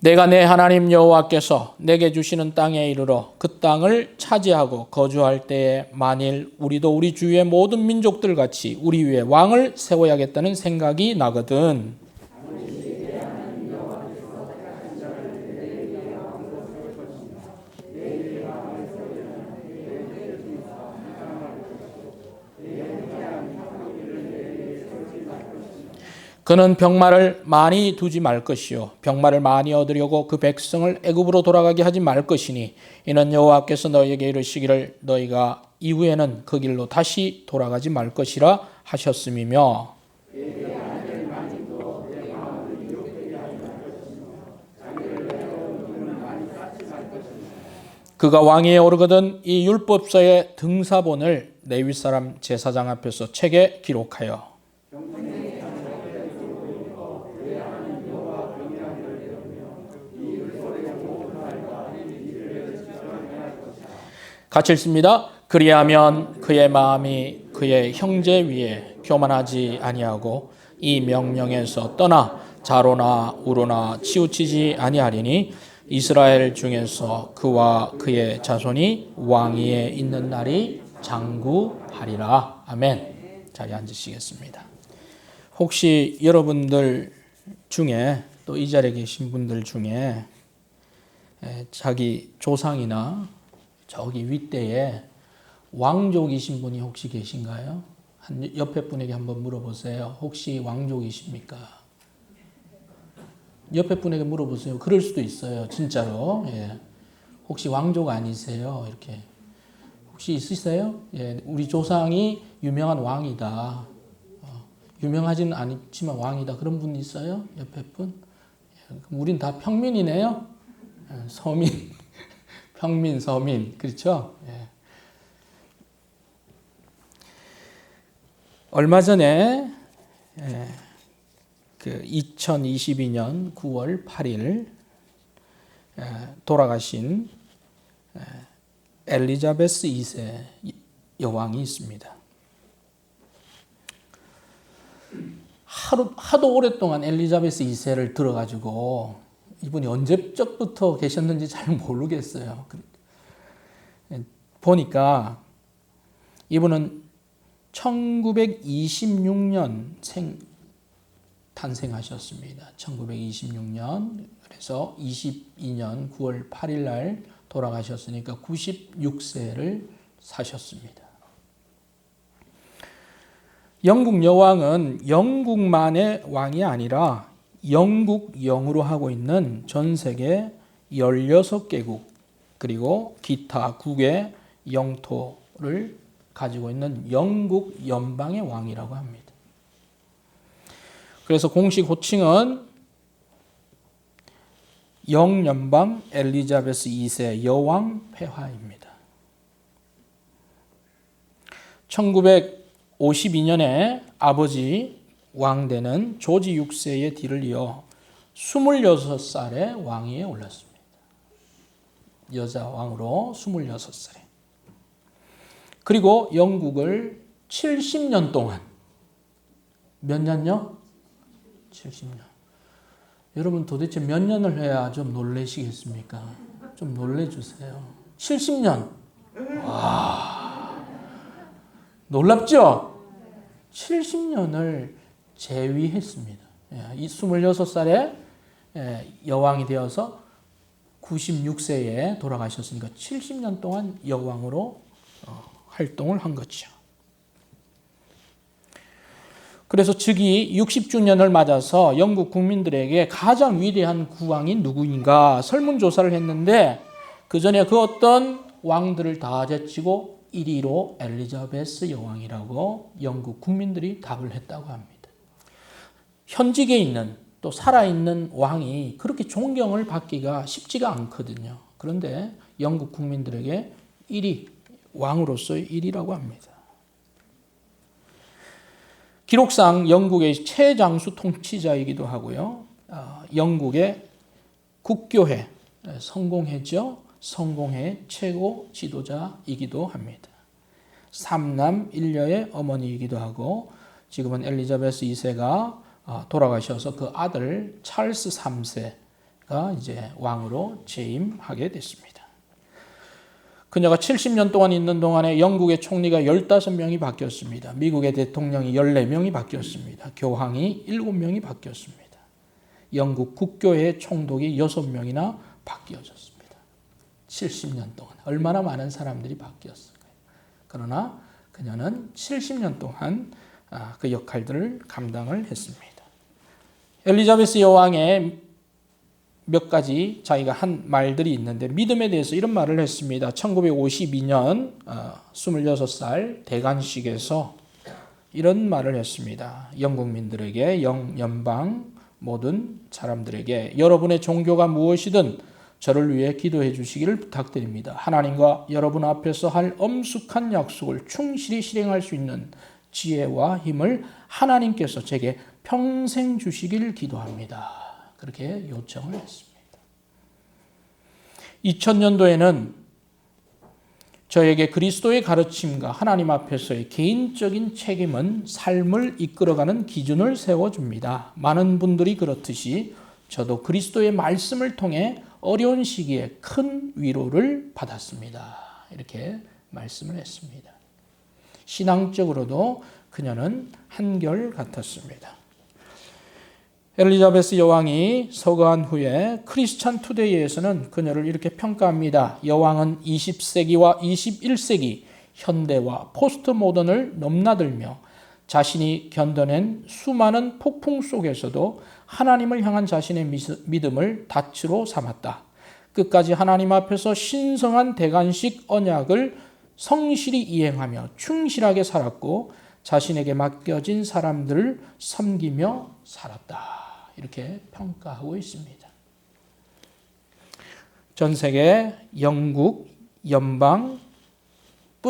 내가 내 하나님 여호와께서 내게 주시는 땅에 이르러 그 땅을 차지하고 거주할 때에 만일 우리도 우리 주위의 모든 민족들 같이 우리 위에 왕을 세워야겠다는 생각이 나거든. 그는 병마를 많이 두지 말 것이요 병마를 많이 얻으려고 그 백성을 애굽으로 돌아가게 하지 말 것이니 이는 여호와께서 너희에게 이르시기를 너희가 이후에는 그 길로 다시 돌아가지 말 것이라 하셨음이며 그가 왕위에 오르거든 이 율법서의 등사본을 레위 사람 제사장 앞에서 책에 기록하여 같이 읽습니다. 그리하면 그의 마음이 그의 형제 위에 교만하지 아니하고 이 명령에서 떠나 자로나 우로나 치우치지 아니하리니 이스라엘 중에서 그와 그의 자손이 왕위에 있는 날이 장구하리라. 아멘. 자리에 앉으시겠습니다. 혹시 여러분들 중에 또 이 자리에 계신 분들 중에 자기 조상이나 저기 윗대에 왕족이신 분이 혹시 계신가요? 옆에 분에게 한번 물어보세요. 혹시 왕족이십니까? 옆에 분에게 물어보세요. 그럴 수도 있어요. 진짜로. 예. 혹시 왕족 아니세요? 이렇게. 혹시 있으세요? 예. 우리 조상이 유명한 왕이다. 유명하지는 않지만 왕이다. 그런 분 있어요? 옆에 분? 예. 그럼 우린 다 평민이네요? 예. 서민. 평민, 서민. 그렇죠? 예. 얼마 전에 그 2022년 9월 8일 돌아가신 엘리자베스 2세 여왕이 있습니다. 하도 오랫동안 엘리자베스 2세를 들어가지고 이분이 언제적부터 계셨는지 잘 모르겠어요. 보니까 이분은 1926년 탄생하셨습니다. 1926년 그래서 22년 9월 8일 날 돌아가셨으니까 96세를 사셨습니다. 영국 여왕은 영국만의 왕이 아니라 영국 영으로 하고 있는 전 세계 16개국 그리고 기타 국의 영토를 가지고 있는 영국 연방의 왕이라고 합니다. 그래서 공식 호칭은 영연방 엘리자베스 2세 여왕 폐하입니다. 1952년에 아버지 왕대는 조지 6세의 뒤를 이어 26살에 왕위에 올랐습니다. 여자 왕으로 26살에. 그리고 영국을 70년 동안 몇 년요? 70년. 여러분 도대체 몇 년을 해야 좀 놀라시겠습니까? 좀 놀래주세요. 70년. 와, 놀랍죠? 70년을 재위했습니다. 이 26살에 여왕이 되어서 96세에 돌아가셨으니까 70년 동안 여왕으로 활동을 한 거죠. 그래서 즉위 60주년을 맞아서 영국 국민들에게 가장 위대한 국왕이 누구인가 설문조사를 했는데 그 전에 그 어떤 왕들을 다 제치고 1위로 엘리자베스 여왕이라고 영국 국민들이 답을 했다고 합니다. 현직에 있는 또 살아있는 왕이 그렇게 존경을 받기가 쉽지가 않거든요. 그런데 영국 국민들에게 1위, 왕으로서의 1위라고 합니다. 기록상 영국의 최장수 통치자이기도 하고요. 영국의 국교회, 성공회죠. 성공회 최고 지도자이기도 합니다. 3남 1녀의 어머니이기도 하고 지금은 엘리자베스 2세가 돌아가셔서 그 아들 찰스 3세 이제 왕으로 재임하게 됐습니다. 그녀가 70년 동안 있는 동안에 영국의 총리가 15명이 바뀌었습니다. 미국의 대통령이 14명이 바뀌었습니다. 교황이 7명이 바뀌었습니다. 영국 국교회 총독이 6명이나 바뀌어졌습니다. 70년 동안 얼마나 많은 사람들이 바뀌었을까요? 그러나 그녀는 70년 동안 그 역할들을 감당을 했습니다. 엘리자베스 여왕의 몇 가지 자기가 한 말들이 있는데 믿음에 대해서 이런 말을 했습니다. 1952년 26살 대관식에서 이런 말을 했습니다. 영국민들에게, 연방 모든 사람들에게 여러분의 종교가 무엇이든 저를 위해 기도해 주시기를 부탁드립니다. 하나님과 여러분 앞에서 할 엄숙한 약속을 충실히 실행할 수 있는 지혜와 힘을 하나님께서 제게 평생 주시기를 기도합니다. 그렇게 요청을 했습니다. 2000년도에는 저에게 그리스도의 가르침과 하나님 앞에서의 개인적인 책임은 삶을 이끌어가는 기준을 세워줍니다. 많은 분들이 그렇듯이 저도 그리스도의 말씀을 통해 어려운 시기에 큰 위로를 받았습니다. 이렇게 말씀을 했습니다. 신앙적으로도 그녀는 한결같았습니다. 엘리자베스 여왕이 서거한 후에 크리스찬 투데이에서는 그녀를 이렇게 평가합니다. 여왕은 20세기와 21세기 현대와 포스트 모던을 넘나들며 자신이 견뎌낸 수많은 폭풍 속에서도 하나님을 향한 자신의 믿음을 닻으로 삼았다. 끝까지 하나님 앞에서 신성한 대관식 언약을 성실히 이행하며 충실하게 살았고 자신에게 맡겨진 사람들을 섬기며 살았다. 이렇게 평가하고 있습니다. 전 세계 영국 연방뿐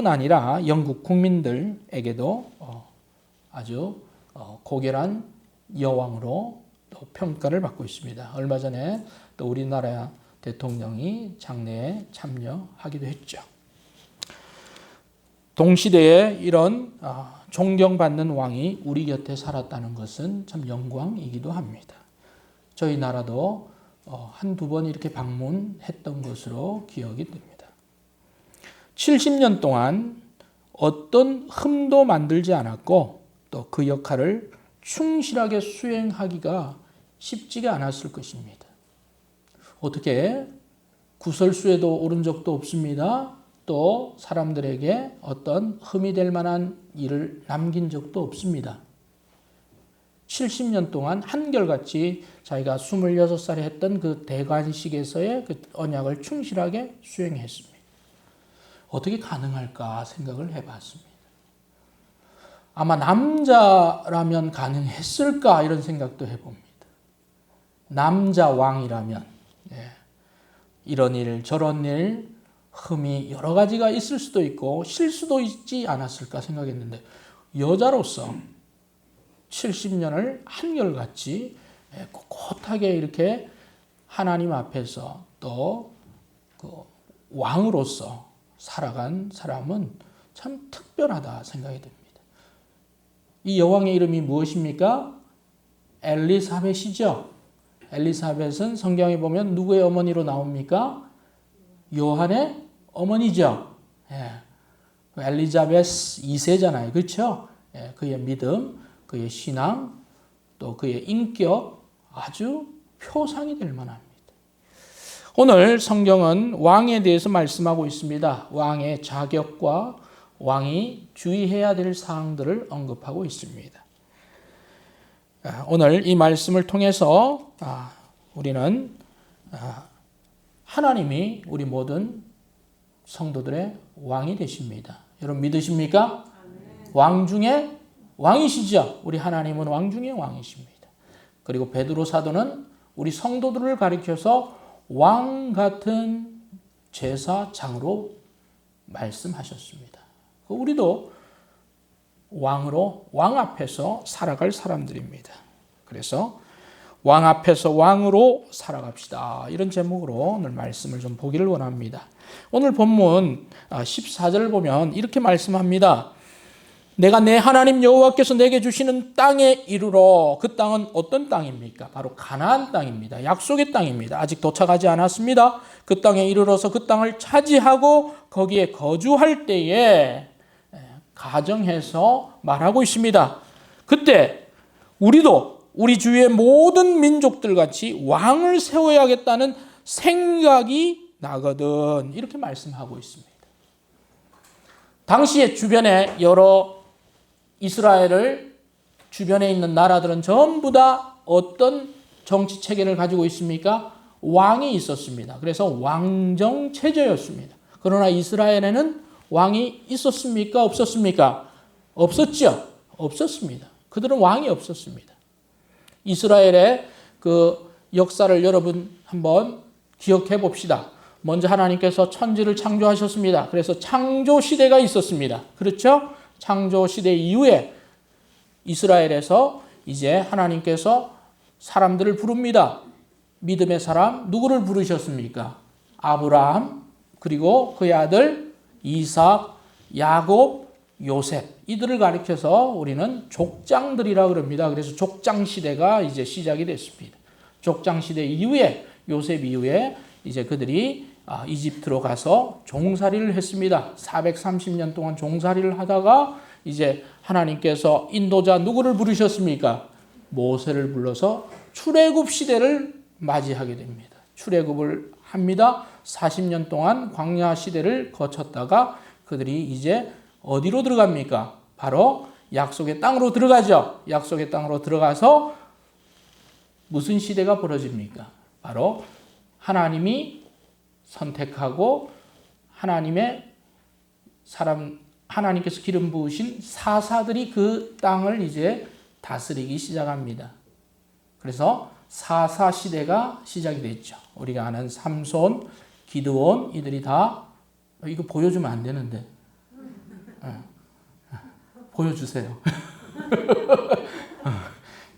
아니라 영국 국민들에게도 아주 고결한 여왕으로 또 평가를 받고 있습니다. 얼마 전에 또 우리나라 대통령이 장례에 참여하기도 했죠. 동시대에 이런 존경받는 왕이 우리 곁에 살았다는 것은 참 영광이기도 합니다. 저희 나라도 한두 번 이렇게 방문했던 것으로 기억이 됩니다. 70년 동안 어떤 흠도 만들지 않았고 또 그 역할을 충실하게 수행하기가 쉽지가 않았을 것입니다. 어떻게 구설수에도 오른 적도 없습니다. 또 사람들에게 어떤 흠이 될 만한 일을 남긴 적도 없습니다. 70년 동안 한결같이 자기가 26살에 했던 그 대관식에서의 그 언약을 충실하게 수행했습니다. 어떻게 가능할까 생각을 해봤습니다. 아마 남자라면 가능했을까 이런 생각도 해봅니다. 남자 왕이라면 이런 일 저런 일 흠이 여러 가지가 있을 수도 있고 실수도 있지 않았을까 생각했는데 여자로서 70년을 한결같이 꼿꼿하게 이렇게 하나님 앞에서 또 그 왕으로서 살아간 사람은 참 특별하다 생각이 듭니다. 이 여왕의 이름이 무엇입니까? 엘리사벳이죠. 엘리사벳은 성경에 보면 누구의 어머니로 나옵니까? 요한의 어머니죠. 엘리자베스 2세잖아요. 그렇죠? 그의 믿음, 그의 신앙, 또 그의 인격 아주 표상이 될 만합니다. 오늘 성경은 왕에 대해서 말씀하고 있습니다. 왕의 자격과 왕이 주의해야 될 사항들을 언급하고 있습니다. 오늘 이 말씀을 통해서 우리는 하나님이 우리 모든 성도들의 왕이 되십니다. 여러분 믿으십니까? 왕 중에 왕이시죠. 우리 하나님은 왕 중에 왕이십니다. 그리고 베드로 사도는 우리 성도들을 가리켜서 왕 같은 제사장으로 말씀하셨습니다. 우리도 왕으로 왕 앞에서 살아갈 사람들입니다. 그래서 왕 앞에서 왕으로 살아갑시다. 이런 제목으로 오늘 말씀을 좀 보기를 원합니다. 오늘 본문 14절을 보면 이렇게 말씀합니다. 내가 내 하나님 여호와께서 내게 주시는 땅에 이르러. 그 땅은 어떤 땅입니까? 바로 가나안 땅입니다. 약속의 땅입니다. 아직 도착하지 않았습니다. 그 땅에 이르러서 그 땅을 차지하고 거기에 거주할 때에 가정해서 말하고 있습니다. 그때 우리도 우리 주위의 모든 민족들 같이 왕을 세워야겠다는 생각이 나거든. 이렇게 말씀하고 있습니다. 당시에 주변에 여러 이스라엘을 주변에 있는 나라들은 전부 다 어떤 정치 체계를 가지고 있습니까? 왕이 있었습니다. 그래서 왕정 체제였습니다. 그러나 이스라엘에는 왕이 있었습니까? 없었습니까? 없었죠. 없었습니다. 그들은 왕이 없었습니다. 이스라엘의 그 역사를 여러분 한번 기억해 봅시다. 먼저 하나님께서 천지를 창조하셨습니다. 그래서 창조 시대가 있었습니다. 그렇죠? 창조 시대 이후에 이스라엘에서 이제 하나님께서 사람들을 부릅니다. 믿음의 사람 누구를 부르셨습니까? 아브라함, 그리고 그의 아들 이삭, 야곱, 요셉, 이들을 가리켜서 우리는 족장들이라 그럽니다. 그래서 족장 시대가 이제 시작이 됐습니다. 족장 시대 이후에, 요셉 이후에 이제 그들이 이집트로 가서 종살이를 했습니다. 430년 동안 종살이를 하다가 이제 하나님께서 인도자 누구를 부르셨습니까? 모세를 불러서 출애굽 시대를 맞이하게 됩니다. 출애굽을 합니다. 40년 동안 광야 시대를 거쳤다가 그들이 이제 어디로 들어갑니까? 바로 약속의 땅으로 들어가죠. 약속의 땅으로 들어가서 무슨 시대가 벌어집니까? 바로 하나님이 선택하고 하나님의 사람, 하나님께서 기름 부으신 사사들이 그 땅을 이제 다스리기 시작합니다. 그래서 사사 시대가 시작이 됐죠. 우리가 아는 삼손, 기드온, 이들이 다, 이거 보여주면 안 되는데 보여주세요.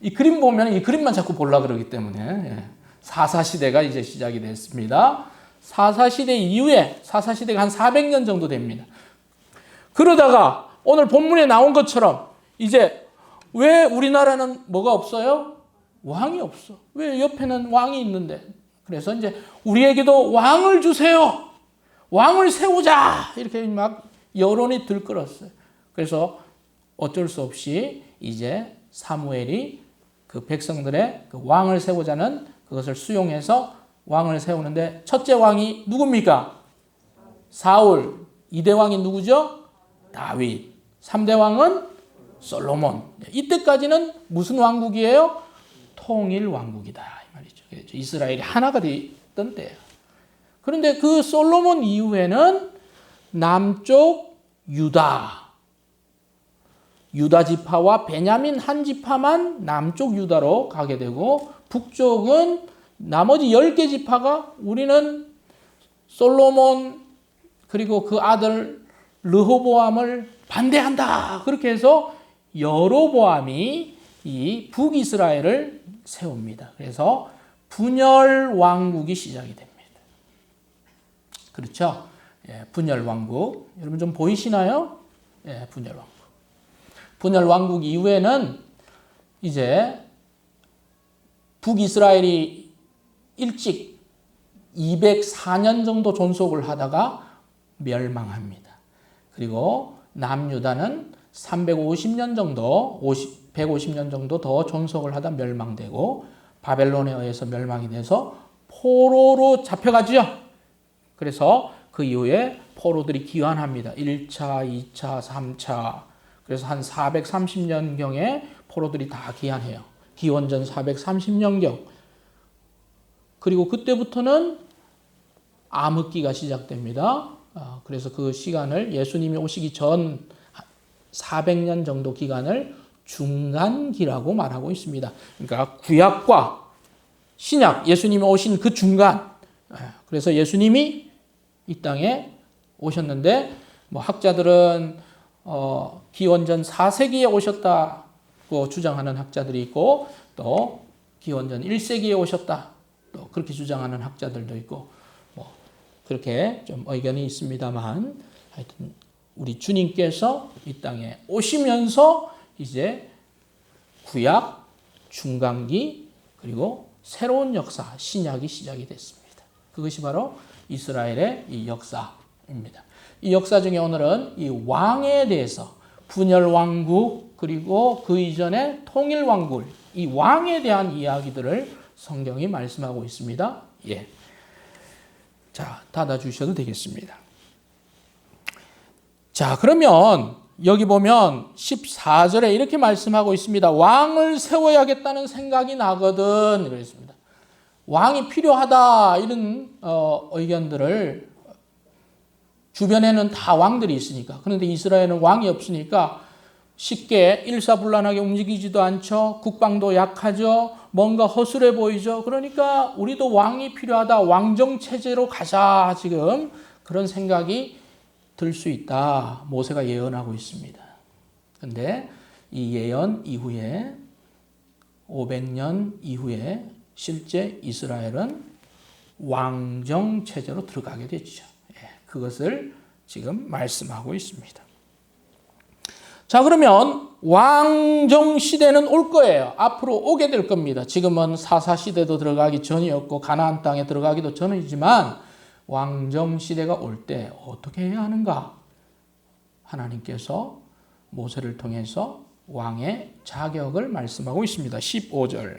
이 그림 보면 이 그림만 자꾸 보려고 그러기 때문에 사사 시대가 이제 시작이 됐습니다. 사사 시대 이후에, 사사 시대가 한 400년 정도 됩니다. 그러다가 오늘 본문에 나온 것처럼 이제 왜 우리나라는 뭐가 없어요? 왕이 없어. 왜 옆에는 왕이 있는데? 그래서 이제 우리에게도 왕을 주세요. 왕을 세우자. 이렇게 막 여론이 들끓었어요. 그래서 어쩔 수 없이 이제 사무엘이 그 백성들의 그 왕을 세우자는 그것을 수용해서 왕을 세우는데 첫째 왕이 누굽니까? 사울. 2대 왕이 누구죠? 다윗. 3대 왕은 솔로몬. 이때까지는 무슨 왕국이에요? 통일 왕국이다 이 말이죠. 이스라엘이 하나가 되었던 때예요. 그런데 그 솔로몬 이후에는 남쪽 유다 지파와 베냐민 한 지파만 남쪽 유다로 가게 되고 북쪽은 나머지 10개 지파가 우리는 솔로몬 그리고 그 아들 르호보암을 반대한다. 그렇게 해서 여로보암이 이 북이스라엘을 세웁니다. 그래서 분열 왕국이 시작이 됩니다. 그렇죠? 분열 왕국. 여러분 좀 보이시나요? 분열 왕국. 분열 왕국 이후에는 이제 북이스라엘이 일찍 204년 정도 존속을 하다가 멸망합니다. 그리고 남유다는 350년 정도, 150년 정도 더 존속을 하다 멸망되고 바벨론에 의해서 멸망이 돼서 포로로 잡혀가죠. 그래서 그 이후에 포로들이 귀환합니다. 1차, 2차, 3차. 그래서 한 430년경에 포로들이 다 귀환해요. 기원전 430년경. 그리고 그때부터는 암흑기가 시작됩니다. 그래서 그 시간을 예수님이 오시기 전 400년 정도 기간을 중간기라고 말하고 있습니다. 그러니까 구약과 신약, 예수님이 오신 그 중간. 그래서 예수님이 이 땅에 오셨는데 뭐 학자들은 기원전 4세기에 오셨다고 주장하는 학자들이 있고 또 기원전 1세기에 오셨다 또 그렇게 주장하는 학자들도 있고 뭐 그렇게 좀 의견이 있습니다만 하여튼 우리 주님께서 이 땅에 오시면서 이제 구약, 중간기, 그리고 새로운 역사, 신약이 시작이 됐습니다. 그것이 바로 이스라엘의 이 역사입니다. 이 역사 중에 오늘은 이 왕에 대해서 분열 왕국 그리고 그 이전의 통일 왕국, 이 왕에 대한 이야기들을 성경이 말씀하고 있습니다. 예. 자, 닫아 주셔도 되겠습니다. 자, 그러면 여기 보면 14절에 이렇게 말씀하고 있습니다. 왕을 세워야겠다는 생각이 나거든. 그랬습니다. 왕이 필요하다 이런 의견들을 주변에는 다 왕들이 있으니까. 그런데 이스라엘은 왕이 없으니까 쉽게 일사불란하게 움직이지도 않죠. 국방도 약하죠. 뭔가 허술해 보이죠. 그러니까 우리도 왕이 필요하다. 왕정체제로 가자. 지금 그런 생각이 들 수 있다. 모세가 예언하고 있습니다. 그런데 이 예언 이후에 500년 이후에 실제 이스라엘은 왕정체제로 들어가게 됐죠. 그것을 지금 말씀하고 있습니다. 자, 그러면 왕정 시대는 올 거예요. 앞으로 오게 될 겁니다. 지금은 사사 시대도 들어가기 전이었고 가나안 땅에 들어가기도 전이지만 왕정 시대가 올 때 어떻게 해야 하는가? 하나님께서 모세를 통해서 왕의 자격을 말씀하고 있습니다. 15절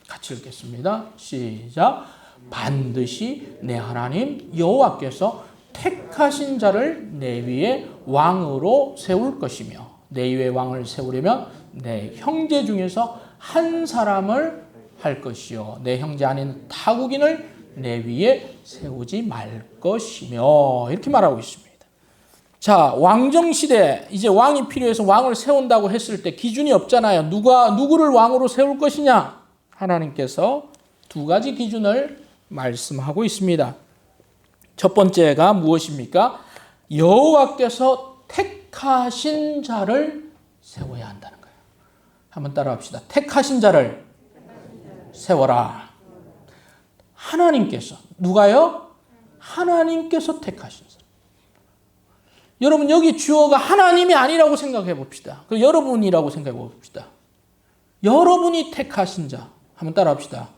같이 읽겠습니다. 시작. 반드시 내 하나님 여호와께서 택하신 자를 내 위에 왕으로 세울 것이며 내 위에 왕을 세우려면 내 형제 중에서 한 사람을 할 것이요 내 형제 아닌 타국인을 내 위에 세우지 말 것이며 이렇게 말하고 있습니다. 자, 왕정시대 이제 왕이 필요해서 왕을 세운다고 했을 때 기준이 없잖아요. 누구를 왕으로 세울 것이냐? 하나님께서 두 가지 기준을 말씀하고 있습니다. 첫 번째가 무엇입니까? 여호와께서 택하신 자를 세워야 한다는 거예요. 한번 따라합시다. 택하신 자를 세워라. 하나님께서. 누가요? 하나님께서 택하신 사람. 여러분 여기 주어가 하나님이 아니라고 생각해 봅시다. 그리고 여러분이라고 생각해 봅시다. 여러분이 택하신 자. 한번 따라합시다.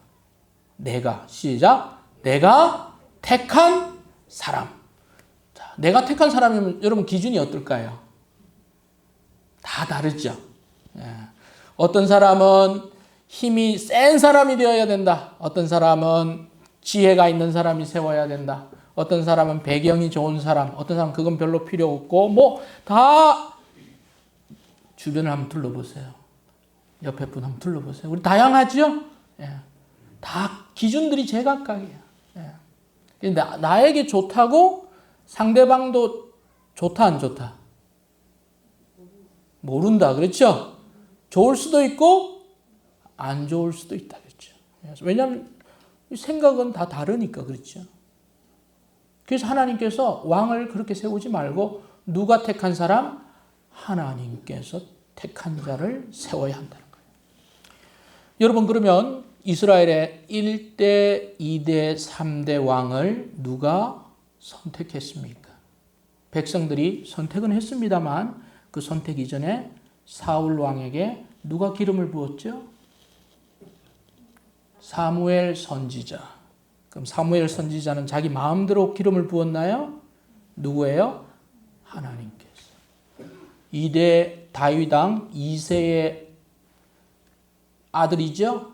내가. 시작. 내가 택한 사람. 자, 내가 택한 사람이면 여러분 기준이 어떨까요? 다 다르죠. 예. 어떤 사람은 힘이 센 사람이 되어야 된다. 어떤 사람은 지혜가 있는 사람이 세워야 된다. 어떤 사람은 배경이 좋은 사람, 어떤 사람은 그건 별로 필요 없고 뭐 다 주변을 한번 둘러보세요. 옆에 분 한번 둘러보세요. 우리 다양하죠? 예. 다 기준들이 제각각이에요. 예. 근데 나에게 좋다고 상대방도 좋다 안 좋다? 모른다. 그렇죠? 좋을 수도 있고 안 좋을 수도 있다. 그렇죠? 왜냐하면 생각은 다 다르니까. 그렇죠? 그래서 하나님께서 왕을 그렇게 세우지 말고 누가 택한 사람? 하나님께서 택한 자를 세워야 한다는 거예요. 여러분 그러면 이스라엘의 1대, 2대, 3대 왕을 누가 선택했습니까? 백성들이 선택은 했습니다만 그 선택 이전에 사울 왕에게 누가 기름을 부었죠? 사무엘 선지자. 그럼 사무엘 선지자는 자기 마음대로 기름을 부었나요? 누구예요? 하나님께서. 2대 다윗 왕 2세의 아들이죠?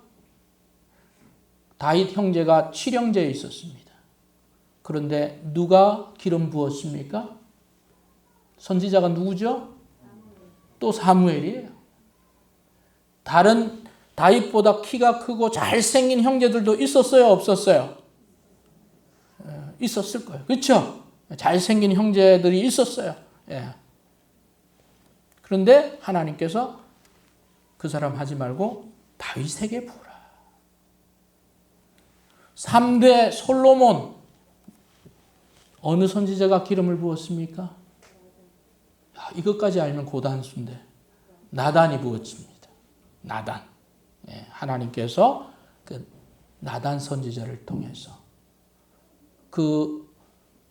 다윗 형제가 7형제에 있었습니다. 그런데 누가 기름 부었습니까? 선지자가 누구죠? 또 사무엘이에요. 다른 다윗보다 키가 크고 잘생긴 형제들도 있었어요? 없었어요? 있었을 거예요. 그렇죠? 잘생긴 형제들이 있었어요. 예. 그런데 하나님께서 그 사람 하지 말고 다윗에게 부으라. 3대 솔로몬 어느 선지자가 기름을 부었습니까? 야, 이것까지 알면 고단수인데 나단이 부었습니다. 나단. 예, 하나님께서 그 나단 선지자를 통해서 그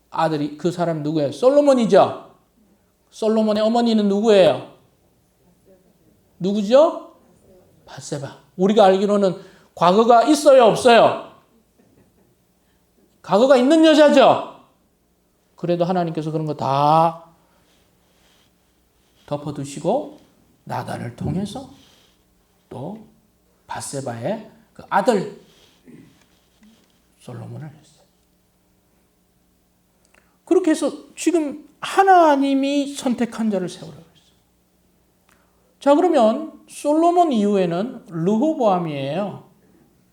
아들이 그 사람 누구예요? 솔로몬이죠. 솔로몬의 어머니는 누구예요? 누구죠? 밧세바. 우리가 알기로는 과거가 있어요, 없어요? 과거가 있는 여자죠? 그래도 하나님께서 그런 거 다 덮어두시고 나단을 통해서 또 밧세바의 그 아들 솔로몬을 했어요. 그렇게 해서 지금 하나님이 선택한 자를 세우라고 했어요. 자, 그러면 솔로몬 이후에는 르호보암이에요.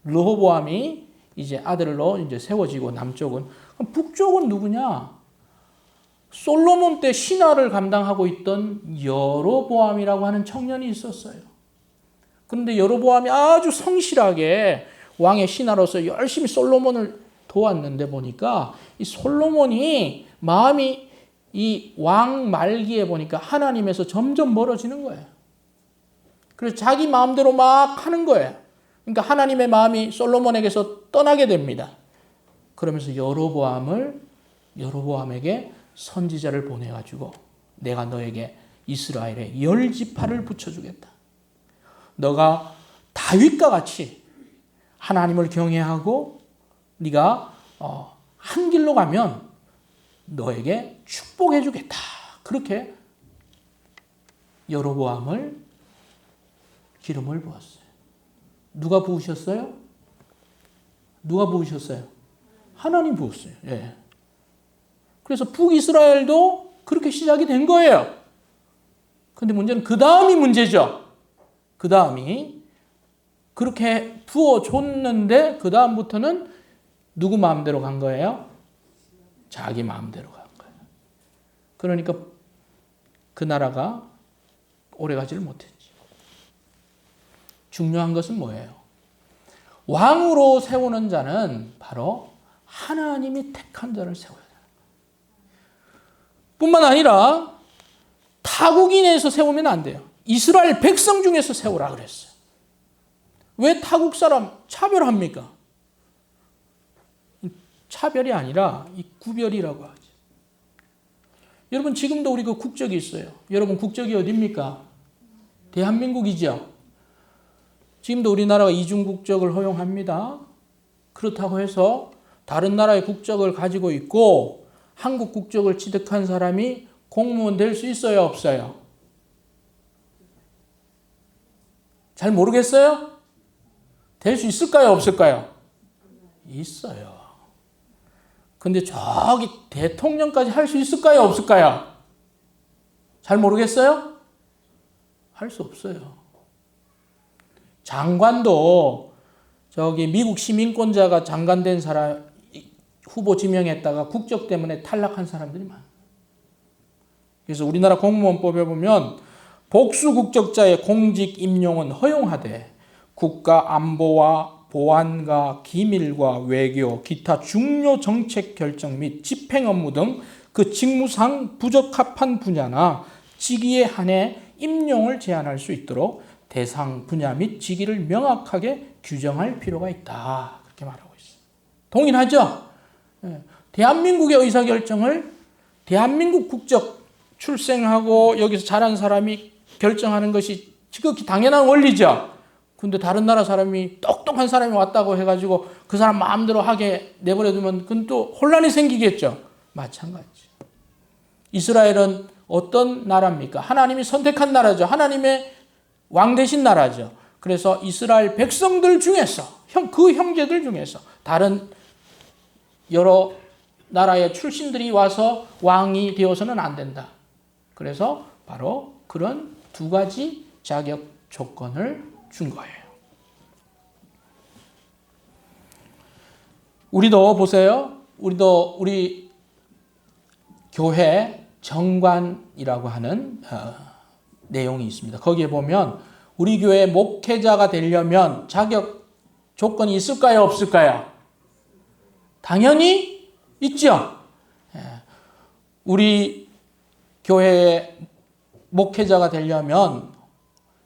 르호보암이 이제 아들로 이제 세워지고 남쪽은. 그럼 북쪽은 누구냐? 솔로몬 때 신하를 감당하고 있던 여로보암이라고 하는 청년이 있었어요. 그런데 여로보암이 아주 성실하게 왕의 신하로서 열심히 솔로몬을 도왔는데 보니까 이 솔로몬이 마음이 이 왕 말기에 보니까 하나님에서 점점 멀어지는 거예요. 그래서 자기 마음대로 막 하는 거예요. 그러니까 하나님의 마음이 솔로몬에게서 떠나게 됩니다. 그러면서 여로보암에게 선지자를 보내가지고 내가 너에게 이스라엘의 10지파를 붙여주겠다. 너가 다윗과 같이 하나님을 경외하고 네가 한 길로 가면 너에게 축복해 주겠다. 그렇게 여로보암을 기름을 부었어요. 누가 부으셨어요? 누가 부으셨어요? 하나님 부었어요. 예. 그래서 북이스라엘도 그렇게 시작이 된 거예요. 근데 문제는 그 다음이 문제죠. 그 다음이 그렇게 부어줬는데 그 다음부터는 누구 마음대로 간 거예요? 자기 마음대로 간 거예요. 그러니까 그 나라가 오래가지를 못했지. 중요한 것은 뭐예요? 왕으로 세우는 자는 바로 하나님이 택한 자를 세워야 돼요. 뿐만 아니라 타국인에서 세우면 안 돼요. 이스라엘 백성 중에서 세우라 그랬어요. 왜 타국 사람 차별합니까? 차별이 아니라 이 구별이라고 하죠. 여러분 지금도 우리 그 국적이 있어요. 여러분 국적이 어디입니까? 대한민국이죠. 지금도 우리나라가 이중 국적을 허용합니다. 그렇다고 해서 다른 나라의 국적을 가지고 있고 한국 국적을 취득한 사람이 공무원 될 수 있어요, 없어요? 잘 모르겠어요? 될 수 있을까요, 없을까요? 있어요. 근데 저기 대통령까지 할 수 있을까요, 없을까요? 잘 모르겠어요? 할 수 없어요. 장관도 저기 미국 시민권자가 장관 된 사람 후보 지명했다가 국적 때문에 탈락한 사람들이 많아요. 그래서 우리나라 공무원법에 보면 복수 국적자의 공직 임용은 허용하되 국가 안보와 보안과 기밀과 외교, 기타 중요 정책 결정 및 집행 업무 등 그 직무상 부적합한 분야나 직위에 한해 임용을 제한할 수 있도록 대상 분야 및 직위를 명확하게 규정할 필요가 있다. 그렇게 말하고 있어요. 동일하죠? 대한민국의 의사결정을 대한민국 국적 출생하고 여기서 자란 사람이 결정하는 것이 지극히 당연한 원리죠. 근데 다른 나라 사람이 똑똑한 사람이 왔다고 해가지고 그 사람 마음대로 하게 내버려두면 그건 또 혼란이 생기겠죠. 마찬가지. 이스라엘은 어떤 나라입니까? 하나님이 선택한 나라죠. 하나님의 왕 되신 나라죠. 그래서 이스라엘 백성들 중에서 그 형제들 중에서 다른 여러 나라의 출신들이 와서 왕이 되어서는 안 된다. 그래서 바로 그런 두 가지 자격 조건을 준 거예요. 우리도 보세요. 우리 교회 정관이라고 하는 내용이 있습니다. 거기에 보면 우리 교회 목회자가 되려면 자격 조건이 있을까요? 없을까요? 당연히 있죠. 우리 교회의 목회자가 되려면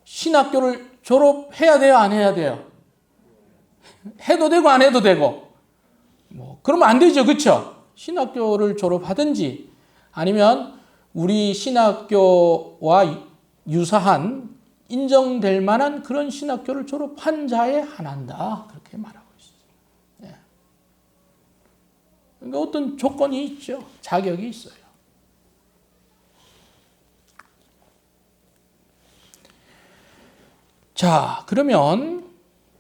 신학교를 졸업해야 돼요? 안 해야 돼요? 해도 되고 안 해도 되고. 그러면 안 되죠. 그렇죠? 신학교를 졸업하든지 아니면 우리 신학교와 유사한 인정될 만한 그런 신학교를 졸업한 자의 하나다. 그렇게 말하고 있어요. 예. 그러니까 어떤 조건이 있죠. 자격이 있어요. 자, 그러면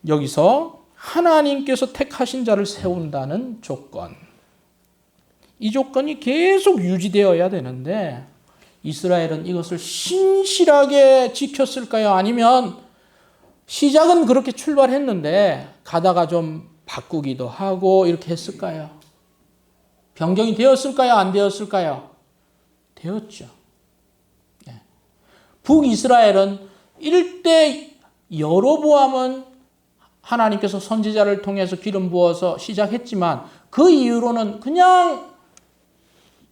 여기서 하나님께서 택하신 자를 세운다는 조건. 이 조건이 계속 유지되어야 되는데 이스라엘은 이것을 신실하게 지켰을까요? 아니면 시작은 그렇게 출발했는데 가다가 좀 바꾸기도 하고 이렇게 했을까요? 변경이 되었을까요? 안 되었을까요? 되었죠. 북이스라엘은 일대 여로보암은 하나님께서 선지자를 통해서 기름 부어서 시작했지만 그 이후로는 그냥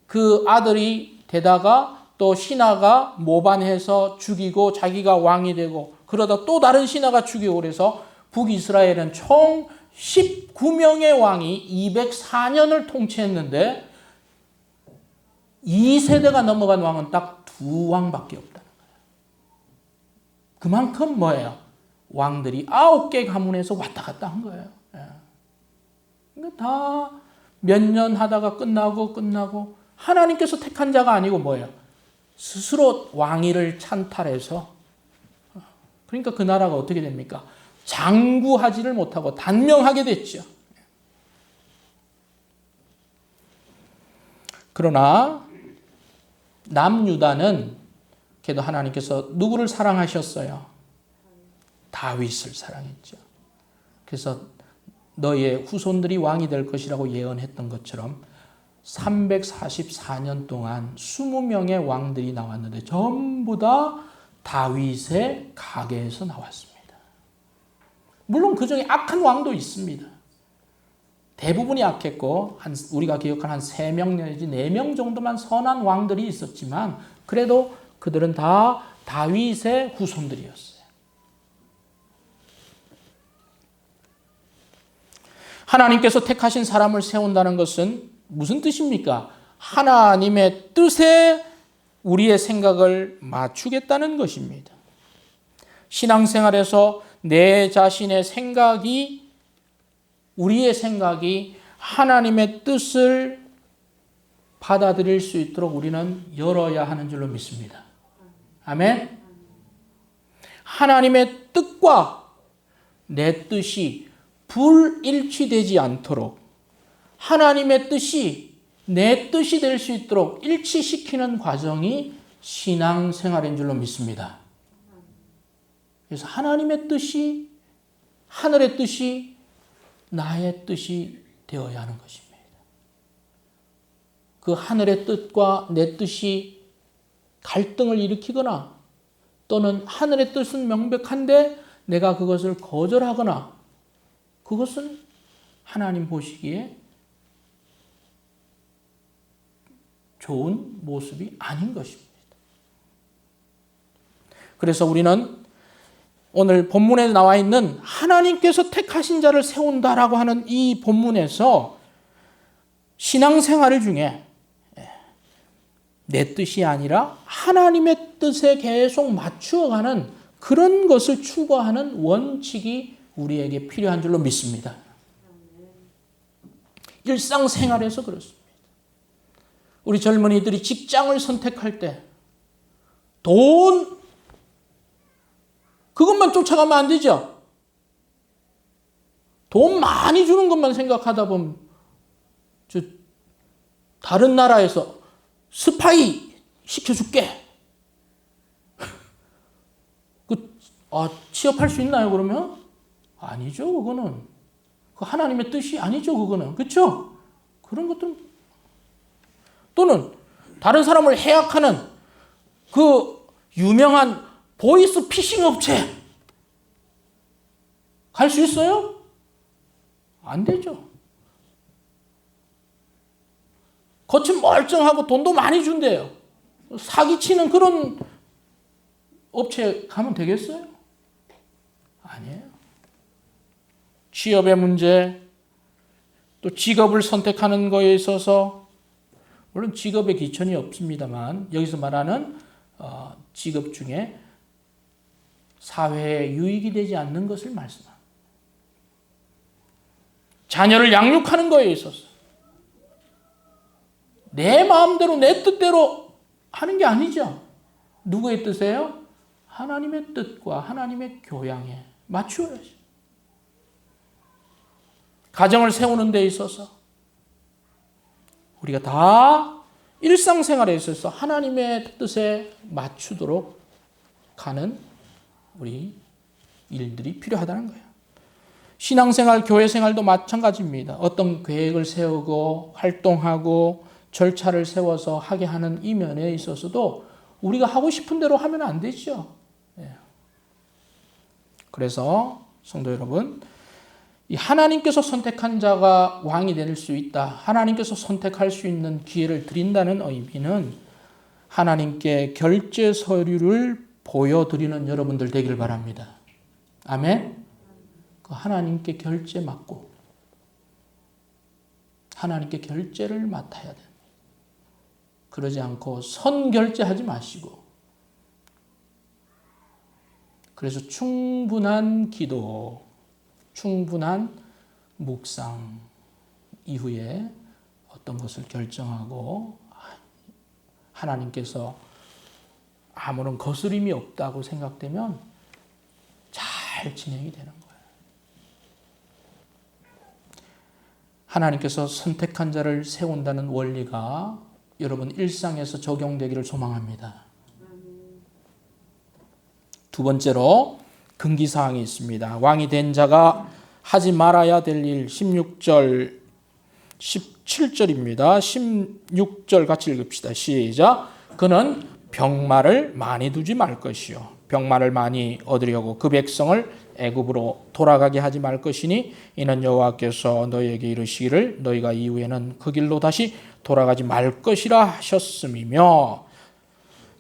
그 아들이 되다가 또 신하가 모반해서 죽이고 자기가 왕이 되고 그러다 또 다른 신하가 죽이고 그래서 북이스라엘은 총 19명의 왕이 204년을 통치했는데 2세대가 넘어간 왕은 딱 2왕밖에 없다는 거예요. 그만큼 뭐예요? 왕들이 9개 가문에서 왔다 갔다 한 거예요. 그러니까 다 몇 년 하다가 끝나고 하나님께서 택한 자가 아니고 뭐예요? 스스로 왕위를 찬탈해서 그러니까 그 나라가 어떻게 됩니까? 장구하지를 못하고 단명하게 됐죠. 그러나 남유다는 그래도 하나님께서 누구를 사랑하셨어요? 다윗을 사랑했죠. 그래서 너의 후손들이 왕이 될 것이라고 예언했던 것처럼 344년 동안 20명의 왕들이 나왔는데 전부 다 다윗의 가게에서 나왔습니다. 물론 그 중에 악한 왕도 있습니다. 대부분이 악했고 우리가 기억하는 한 3명 내지 4명 정도만 선한 왕들이 있었지만 그래도 그들은 다 다윗의 후손들이었어요. 하나님께서 택하신 사람을 세운다는 것은 무슨 뜻입니까? 하나님의 뜻에 우리의 생각을 맞추겠다는 것입니다. 신앙생활에서 내 자신의 생각이, 우리의 생각이 하나님의 뜻을 받아들일 수 있도록 우리는 열어야 하는 줄로 믿습니다. 아멘? 하나님의 뜻과 내 뜻이 불일치되지 않도록 하나님의 뜻이 내 뜻이 될 수 있도록 일치시키는 과정이 신앙생활인 줄로 믿습니다. 그래서 하나님의 뜻이, 하늘의 뜻이 나의 뜻이 되어야 하는 것입니다. 그 하늘의 뜻과 내 뜻이 갈등을 일으키거나 또는 하늘의 뜻은 명백한데 내가 그것을 거절하거나 그것은 하나님 보시기에 좋은 모습이 아닌 것입니다. 그래서 우리는 오늘 본문에 나와 있는 하나님께서 택하신 자를 세운다라고 하는 이 본문에서 신앙생활 중에 내 뜻이 아니라 하나님의 뜻에 계속 맞추어가는 그런 것을 추구하는 원칙이 우리에게 필요한 줄로 믿습니다. 일상생활에서 그렇습니다. 우리 젊은이들이 직장을 선택할 때 돈 그것만 쫓아가면 안 되죠. 돈 많이 주는 것만 생각하다 보면 다른 나라에서 스파이 시켜줄게. 취업할 수 있나요 그러면? 아니죠. 그거는 그 하나님의 뜻이 아니죠. 그거는 그렇죠? 그런 것들은 또는 다른 사람을 해약하는 그 유명한 보이스 피싱 업체 갈 수 있어요? 안 되죠. 겉은 멀쩡하고 돈도 많이 준대요. 사기치는 그런 업체 가면 되겠어요? 아니에요. 취업의 문제, 또 직업을 선택하는 거에 있어서 물론 직업에 기천이 없습니다만 여기서 말하는 직업 중에 사회에 유익이 되지 않는 것을 말씀합니다. 자녀를 양육하는 거에 있어서 내 마음대로 내 뜻대로 하는 게 아니죠. 누구의 뜻이에요? 하나님의 뜻과 하나님의 교양에 맞추어야죠. 가정을 세우는 데 있어서 우리가 다 일상생활에 있어서 하나님의 뜻에 맞추도록 가는 우리 일들이 필요하다는 거예요. 신앙생활, 교회생활도 마찬가지입니다. 어떤 계획을 세우고 활동하고 절차를 세워서 하게 하는 이 면에 있어서도 우리가 하고 싶은 대로 하면 안 되죠. 그래서 성도 여러분, 이 하나님께서 선택한 자가 왕이 될 수 있다. 하나님께서 선택할 수 있는 기회를 드린다는 의미는 하나님께 결제 서류를 보여드리는 여러분들 되기를 바랍니다. 아멘? 하나님께 결제 맡고 하나님께 결제를 맡아야 됩니다. 그러지 않고 선결제하지 마시고 그래서 충분한 기도, 충분한 묵상 이후에 어떤 것을 결정하고 하나님께서 아무런 거스림이 없다고 생각되면 잘 진행이 되는 거예요. 하나님께서 선택한 자를 세운다는 원리가 여러분 일상에서 적용되기를 소망합니다. 두 번째로 금기사항이 있습니다. 왕이 된 자가 하지 말아야 될 일 16절, 17절입니다. 16절 같이 읽읍시다. 시작. 그는 병마를 많이 두지 말 것이요. 병마를 많이 얻으려고 그 백성을 애굽으로 돌아가게 하지 말 것이니 이는 여호와께서 너희에게 이르시기를 너희가 이후에는 그 길로 다시 돌아가지 말 것이라 하셨음이며.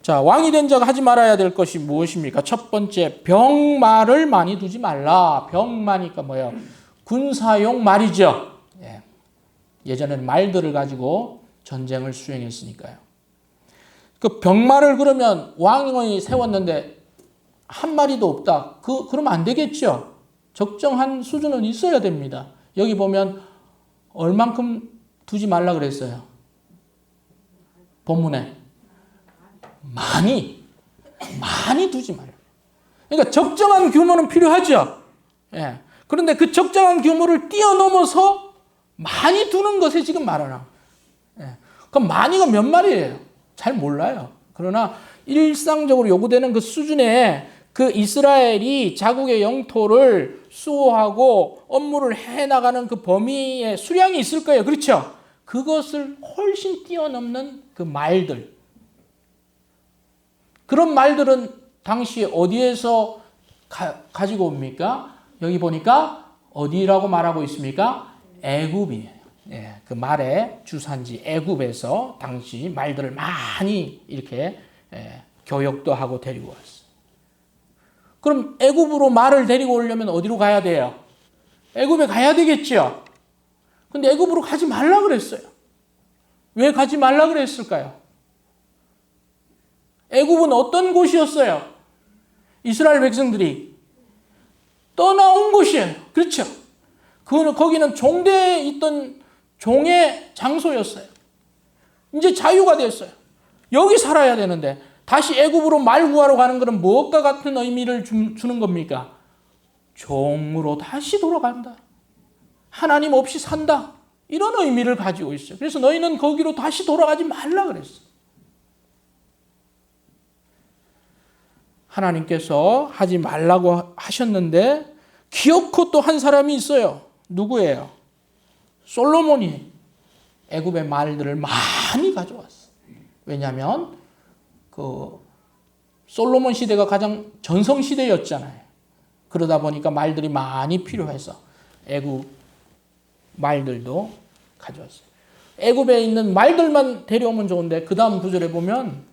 자, 왕이 된 자가 하지 말아야 될 것이 무엇입니까? 첫 번째, 병마를 많이 두지 말라. 병마니까 뭐예요? 군사용 말이죠. 예전에는 말들을 가지고 전쟁을 수행했으니까요. 그 병마를 그러면 왕이 세웠는데 한 마리도 없다. 그러면 안 되겠죠. 적정한 수준은 있어야 됩니다. 여기 보면 얼만큼 두지 말라 그랬어요. 본문에. 많이 두지 말라. 그러니까 적정한 규모는 필요하죠. 그런데 그 적정한 규모를 뛰어넘어서 많이 두는 것에 지금 말하는. 그럼 많이가 몇 마리예요? 잘 몰라요. 그러나 일상적으로 요구되는 그 수준에 그 이스라엘이 자국의 영토를 수호하고 업무를 해나가는 그 범위의 수량이 있을 거예요. 그렇죠? 그것을 훨씬 뛰어넘는 그 말들. 그런 말들은 당시 어디에서 가지고 옵니까? 여기 보니까 어디라고 말하고 있습니까? 애굽이에요. 그 말의 주산지 애굽에서 당시 말들을 많이 이렇게 교역도 하고 데리고 왔어요. 그럼 애굽으로 말을 데리고 오려면 어디로 가야 돼요? 애굽에 가야 되겠죠. 근데 애굽으로 가지 말라 그랬어요. 왜 가지 말라 그랬을까요? 애굽은 어떤 곳이었어요? 이스라엘 백성들이 떠나온 곳이에요. 그렇죠? 거기는 종대에 있던 종의 장소였어요. 이제 자유가 됐어요. 여기 살아야 되는데 다시 애굽으로 말 구하러 가는 것은 무엇과 같은 의미를 주는 겁니까? 종으로 다시 돌아간다. 하나님 없이 산다. 이런 의미를 가지고 있어요. 그래서 너희는 거기로 다시 돌아가지 말라 그랬어요. 하나님께서 하지 말라고 하셨는데 기어코 또 한 사람이 있어요. 누구예요? 솔로몬이 애굽의 말들을 많이 가져왔어요. 왜냐하면 그 솔로몬 시대가 가장 전성 시대였잖아요. 그러다 보니까 말들이 많이 필요해서 애굽 말들도 가져왔어요. 애굽에 있는 말들만 데려오면 좋은데 그 다음 구절에 보면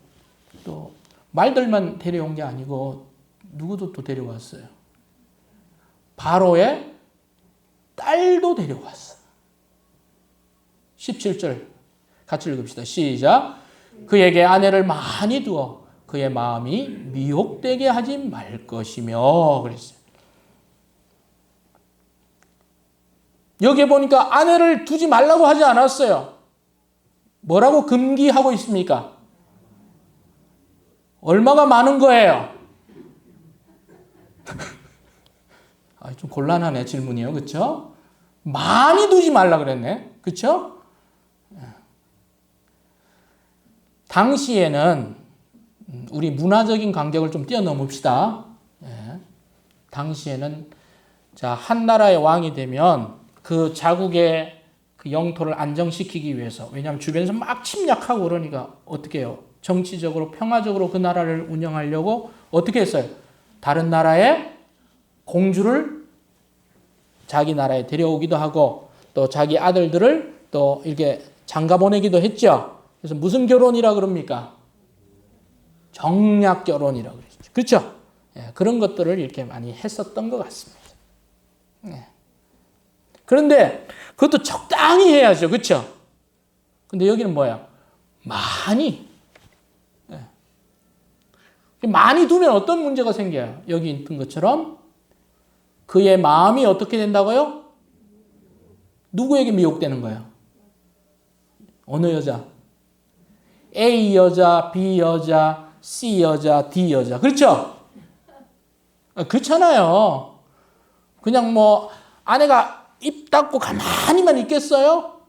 또 말들만 데려온 게 아니고 누구도 또 데려왔어요. 바로의 딸도 데려왔어요. 17절 같이 읽읍시다. 시작. 그에게 아내를 많이 두어 그의 마음이 미혹되게 하지 말 것이며 그랬어요. 여기에 보니까 아내를 두지 말라고 하지 않았어요. 뭐라고 금기하고 있습니까? 얼마가 많은 거예요? 좀 곤란하네 질문이요. 그렇죠? 많이 두지 말라 그랬네. 그렇죠? 당시에는 우리 문화적인 간격을 좀 뛰어넘읍시다. 당시에는 자, 한 나라의 왕이 되면 그 자국의 그 영토를 안정시키기 위해서, 왜냐하면 주변에서 막 침략하고 그러니까 어떻게 해요? 정치적으로 평화적으로 그 나라를 운영하려고 어떻게 했어요? 다른 나라의 공주를 자기 나라에 데려오기도 하고 또 자기 아들들을 또 이렇게 장가 보내기도 했죠. 그래서 무슨 결혼이라 그럽니까? 정략 결혼이라고 그러죠. 그렇죠? 그런 것들을 이렇게 많이 했었던 것 같습니다. 그런데 그것도 적당히 해야죠. 그렇죠? 근데 여기는 뭐야? 많이. 많이 두면 어떤 문제가 생겨요? 여기 있던 것처럼 그의 마음이 어떻게 된다고요? 누구에게 미혹되는 거예요? 어느 여자? A 여자, B 여자, C 여자, D 여자. 그렇죠? 그렇잖아요. 그냥 뭐 아내가 입 닫고 가만히만 있겠어요?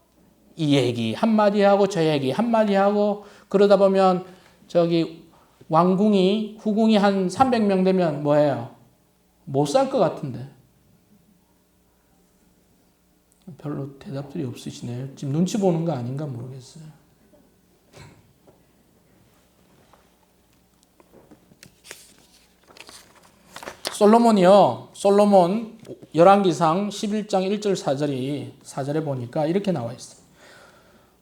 이 얘기 한마디 하고 저 얘기 한마디 하고 그러다 보면 저기 왕궁이 후궁이 한 300명 되면 뭐예요? 못 살 것 같은데. 별로 대답들이 없으시네요. 지금 눈치 보는 거 아닌가 모르겠어요. 솔로몬 열왕기상 11장 1절 4절에 보니까 이렇게 나와 있어요.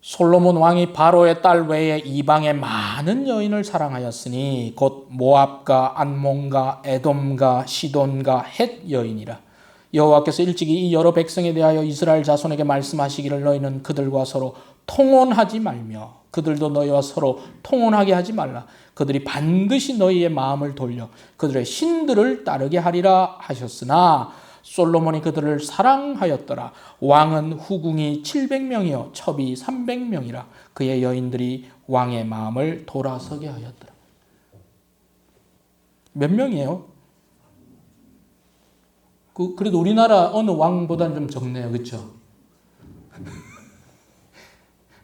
솔로몬 왕이 바로의 딸 외에 이방의 많은 여인을 사랑하였으니 곧 모압과 암몬과 에돔과 시돈과 헷 여인이라. 여호와께서 일찍이 이 여러 백성에 대하여 이스라엘 자손에게 말씀하시기를 너희는 그들과 서로 통혼하지 말며 그들도 너희와 서로 통혼하게 하지 말라. 그들이 반드시 너희의 마음을 돌려 그들의 신들을 따르게 하리라 하셨으나 솔로몬이 그들을 사랑하였더라. 왕은 후궁이 700명이요 첩이 300명이라. 그의 여인들이 왕의 마음을 돌아서게 하였더라. 몇 명이에요? 그래도 우리나라 어느 왕보다는 좀 적네요. 그렇죠?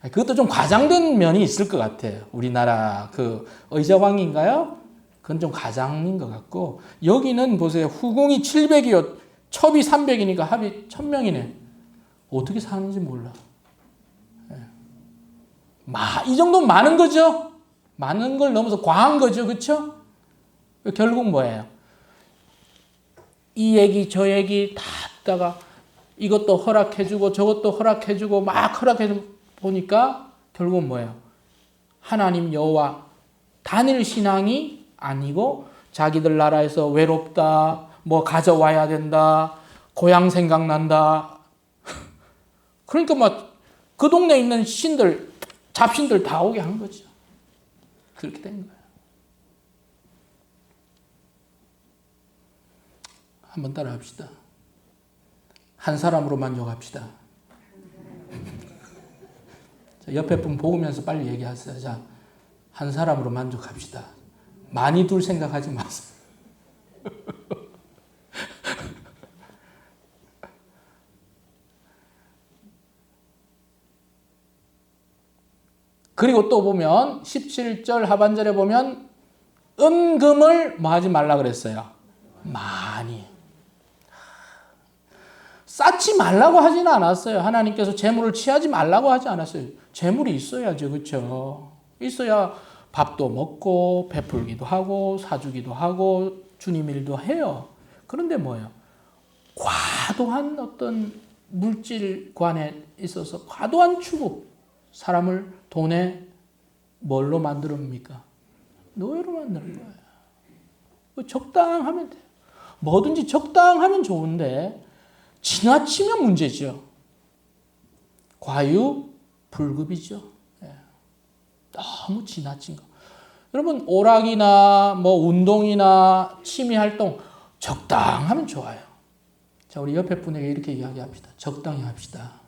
그것도 좀 과장된 면이 있을 것 같아요. 우리나라 그 의자왕인가요? 그건 좀 과장인 것 같고 여기는 보세요. 후궁이 700이요. 첩이 300이니까 합이 1000명이네. 어떻게 사는지 몰라. 이 정도면 많은 거죠? 많은 걸 넘어서 과한 거죠. 그렇죠? 결국 뭐예요? 이 얘기 저 얘기 다 하다가 이것도 허락해주고 저것도 허락해주고 막 허락해주고 보니까 결국은 뭐예요? 하나님 여호와 단일 신앙이 아니고 자기들 나라에서 외롭다, 뭐 가져와야 된다, 고향 생각난다. 그러니까 막 그 동네에 있는 신들, 잡신들 다 오게 한 거죠. 그렇게 된 거예요. 한번 따라 합시다. 한 사람으로 만족합시다. 옆에 분 보면서 빨리 얘기하세요. 자, 한 사람으로 만족합시다. 많이 둘 생각하지 마세요. 그리고 또 보면 17절 하반절에 보면 은금을 뭐 하지 말라 그랬어요? 많이. 쌓지 말라고 하지는 않았어요. 하나님께서 재물을 취하지 말라고 하지 않았어요. 재물이 있어야죠. 그렇죠? 있어야 밥도 먹고 베풀기도 하고 사주기도 하고 주님 일도 해요. 그런데 뭐예요? 과도한 어떤 물질관에 있어서 과도한 추구. 사람을 돈에 뭘로 만드십니까? 노예로 만드는 거예요. 적당하면 돼요. 뭐든지 적당하면 좋은데 지나치면 문제죠. 과유불급이죠. 너무 지나친 거. 여러분 오락이나 뭐 운동이나 취미 활동 적당하면 좋아요. 자, 우리 옆에 분에게 이렇게 이야기합시다. 적당히 합시다.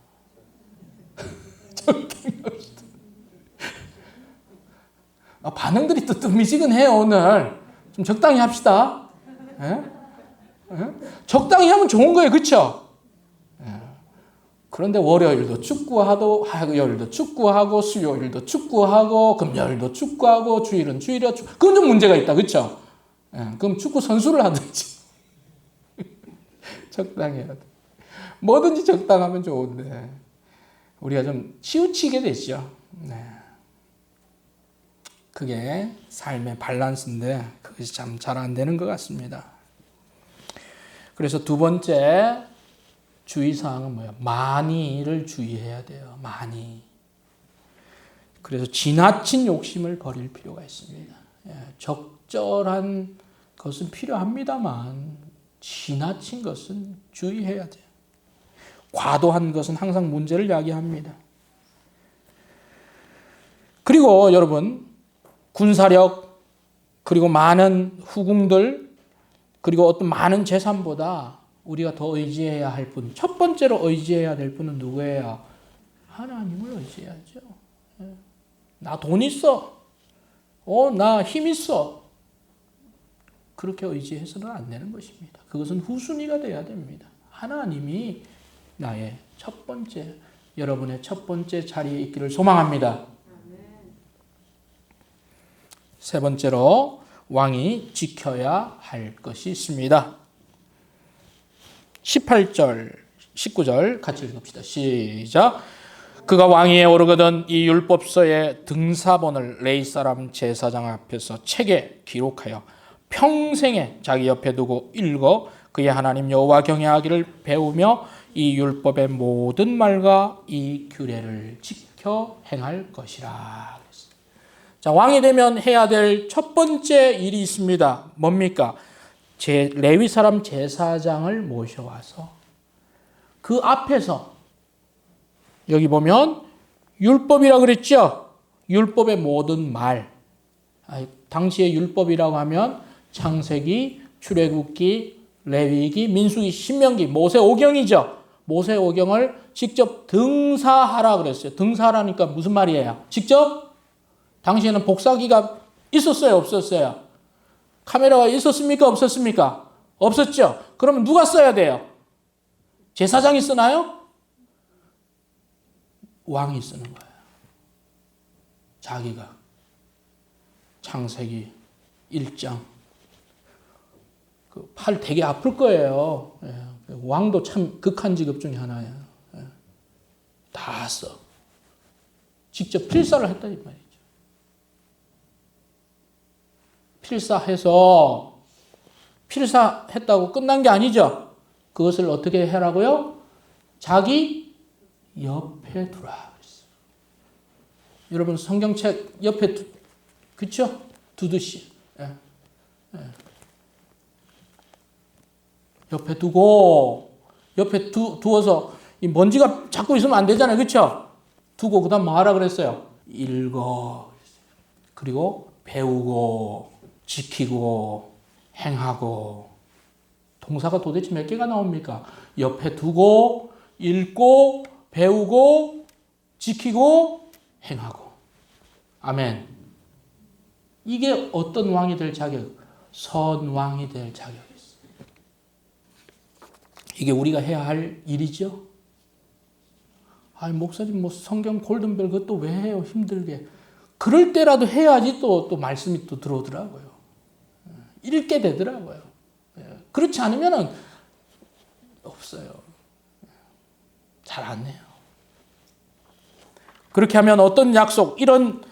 적당히 합시다. 반응들이 또 미지근해요 오늘. 좀 적당히 합시다. 예? 예? 적당히 하면 좋은 거예요, 그렇죠? 그런데 월요일도 축구하고, 화요일도 축구하고, 수요일도 축구하고, 금요일도 축구하고, 주일은 주일이야. 그건 좀 문제가 있다, 그렇죠? 그럼 축구 선수를 하든지 적당해야 돼. 뭐든지 적당하면 좋은데 우리가 좀 치우치게 되죠. 네. 그게 삶의 밸런스인데 그것이 참 잘 안 되는 것 같습니다. 그래서 두 번째 주의사항은 뭐예요? 많이를 주의해야 돼요. 많이. 그래서 지나친 욕심을 버릴 필요가 있습니다. 적절한 것은 필요합니다만 지나친 것은 주의해야 돼요. 과도한 것은 항상 문제를 야기합니다. 그리고 여러분 군사력 그리고 많은 후궁들 그리고 어떤 많은 재산보다 우리가 더 의지해야 할 분, 첫 번째로 의지해야 될 분은 누구예요? 하나님을 의지해야죠. 나 돈 있어. 나 힘 있어. 그렇게 의지해서는 안 되는 것입니다. 그것은 후순위가 돼야 됩니다. 하나님이 나의 첫 번째, 여러분의 첫 번째 자리에 있기를 소망합니다. 세 번째로 왕이 지켜야 할 것이 있습니다. 18절, 19절 같이 읽읍시다. 시작. 그가 왕위에 오르거든 이 율법서의 등사본을 레위 사람 제사장 앞에서 책에 기록하여 평생에 자기 옆에 두고 읽어 그의 하나님 여호와 경외하기를 배우며 이 율법의 모든 말과 이 규례를 지켜 행할 것이라. 자, 왕이 되면 해야 될 첫 번째 일이 있습니다. 뭡니까? 레위 사람 제사장을 모셔와서 그 앞에서 여기 보면 율법이라고 그랬죠? 율법의 모든 말. 당시의 율법이라고 하면 창세기, 출애굽기, 레위기, 민수기, 신명기, 모세오경이죠. 모세오경을 직접 등사하라 그랬어요. 등사하라니까 무슨 말이에요? 직접? 당시에는 복사기가 있었어요? 없었어요? 카메라가 있었습니까? 없었습니까? 없었죠. 그러면 누가 써야 돼요? 제사장이 쓰나요? 왕이 쓰는 거예요. 자기가. 창세기 1장. 그 팔 되게 아플 거예요. 왕도 참 극한 직업 중에 하나예요. 다 써. 직접 필사를 했다 이 말이죠. 필사했다고 끝난 게 아니죠. 그것을 어떻게 해라고요? 자기 옆에 두라. 여러분 성경책 옆에 그렇죠? 두듯이 옆에 두고 옆에 두어서 이 먼지가 자꾸 있으면 안 되잖아요, 그렇죠? 두고 그다음 뭐 하라 그랬어요? 읽어. 그리고 배우고 지키고 행하고. 동사가 도대체 몇 개가 나옵니까? 옆에 두고 읽고 배우고 지키고 행하고. 아멘. 이게 어떤 왕이 될 자격? 선왕이 될 자격이 있어요. 이게 우리가 해야 할 일이죠. 목사님 뭐 성경 골든벨 그것도 왜 해요? 힘들게. 그럴 때라도 해야지 또 말씀이 또 들어오더라고요. 읽게 되더라고요. 그렇지 않으면 없어요. 잘 안 해요. 그렇게 하면 어떤 약속, 이런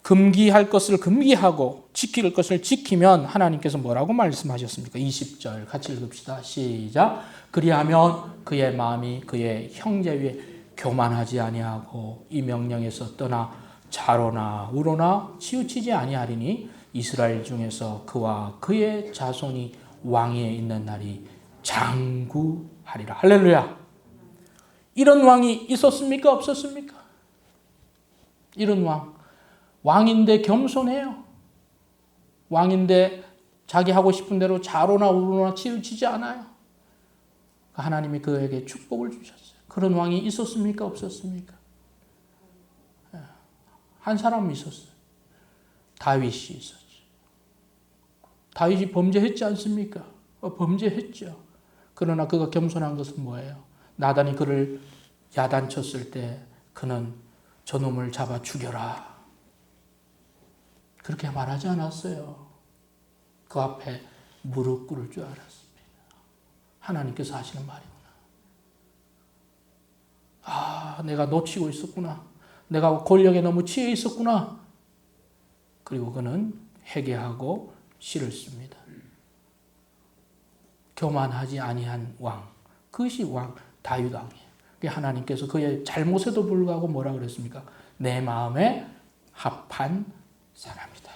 금기할 것을 금기하고 지킬 것을 지키면 하나님께서 뭐라고 말씀하셨습니까? 20절 같이 읽읍시다. 시작. 그리하면 그의 마음이 그의 형제 위에 교만하지 아니하고 이 명령에서 떠나 좌로나 우로나 치우치지 아니하리니 이스라엘 중에서 그와 그의 자손이 왕위에 있는 날이 장구하리라. 할렐루야. 이런 왕이 있었습니까? 없었습니까? 이런 왕인데 겸손해요. 왕인데 자기 하고 싶은 대로 좌로나 우로나 치우치지 않아요. 하나님이 그에게 축복을 주셨어요. 그런 왕이 있었습니까? 없었습니까? 한 사람 있었어요. 다윗이 있었죠. 다윗이 범죄했지 않습니까? 범죄했죠. 그러나 그가 겸손한 것은 뭐예요? 나단이 그를 야단쳤을 때 그는 저놈을 잡아 죽여라. 그렇게 말하지 않았어요. 그 앞에 무릎 꿇을 줄 알았습니다. 하나님께서 하시는 말이구나. 아, 내가 놓치고 있었구나. 내가 권력에 너무 취해 있었구나. 그리고 그는 회개하고 시를 씁니다. 교만하지 아니한 왕. 그것이 왕 다윗 왕이에요. 하나님께서 그의 잘못에도 불구하고 뭐라 그랬습니까? 내 마음에 합한 사람이다.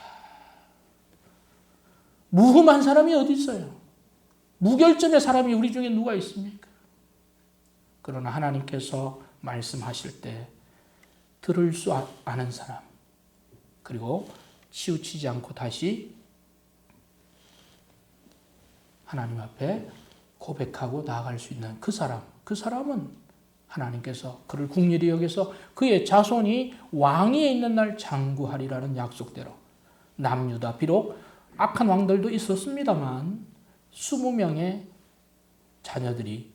무흠한 사람이 어디 있어요? 무결점의 사람이 우리 중에 누가 있습니까? 그러나 하나님께서 말씀하실 때 들을 수 아는 사람, 그리고 치우치지 않고 다시 하나님 앞에 고백하고 나아갈 수 있는 그 사람은 하나님께서 그를 국률이 여겨서 그의 자손이 왕위에 있는 날 장구하리라는 약속대로 남유다, 비록 악한 왕들도 있었습니다만 20명의 자녀들이,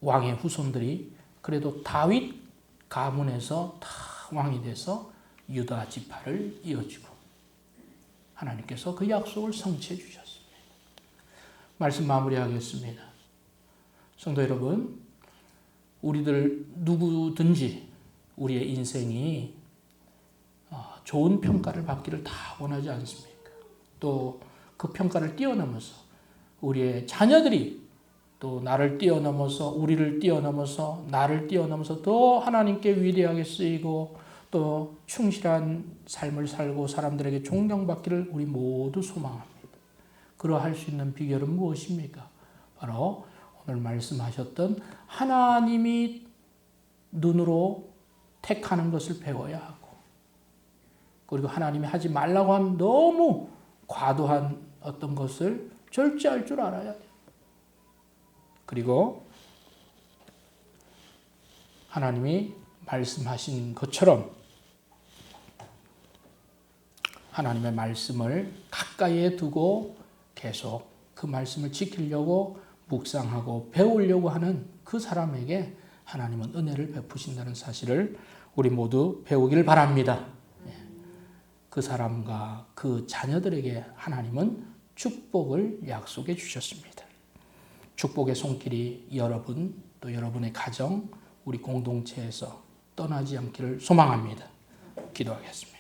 왕의 후손들이 그래도 다윗 가문에서 다 왕이 돼서 유다 지파를 이어주고 하나님께서 그 약속을 성취해 주셨습니다. 말씀 마무리하겠습니다. 성도 여러분, 우리들 누구든지 우리의 인생이 좋은 평가를 받기를 다 원하지 않습니까? 또 그 평가를 뛰어넘어서 우리의 자녀들이 또 나를 뛰어넘어서, 우리를 뛰어넘어서, 나를 뛰어넘어서 더 하나님께 위대하게 쓰이고 또 충실한 삶을 살고 사람들에게 존경받기를 우리 모두 소망합니다. 그러할 수 있는 비결은 무엇입니까? 바로 오늘 말씀하셨던 하나님이 눈으로 택하는 것을 배워야 하고, 그리고 하나님이 하지 말라고 한 너무 과도한 어떤 것을 절제할 줄 알아야 돼요. 그리고 하나님이 말씀하신 것처럼 하나님의 말씀을 가까이에 두고 계속 그 말씀을 지키려고 묵상하고 배우려고 하는 그 사람에게 하나님은 은혜를 베푸신다는 사실을 우리 모두 배우길 바랍니다. 그 사람과 그 자녀들에게 하나님은 축복을 약속해 주셨습니다. 축복의 손길이 여러분, 또 여러분의 가정, 우리 공동체에서 떠나지 않기를 소망합니다. 기도하겠습니다.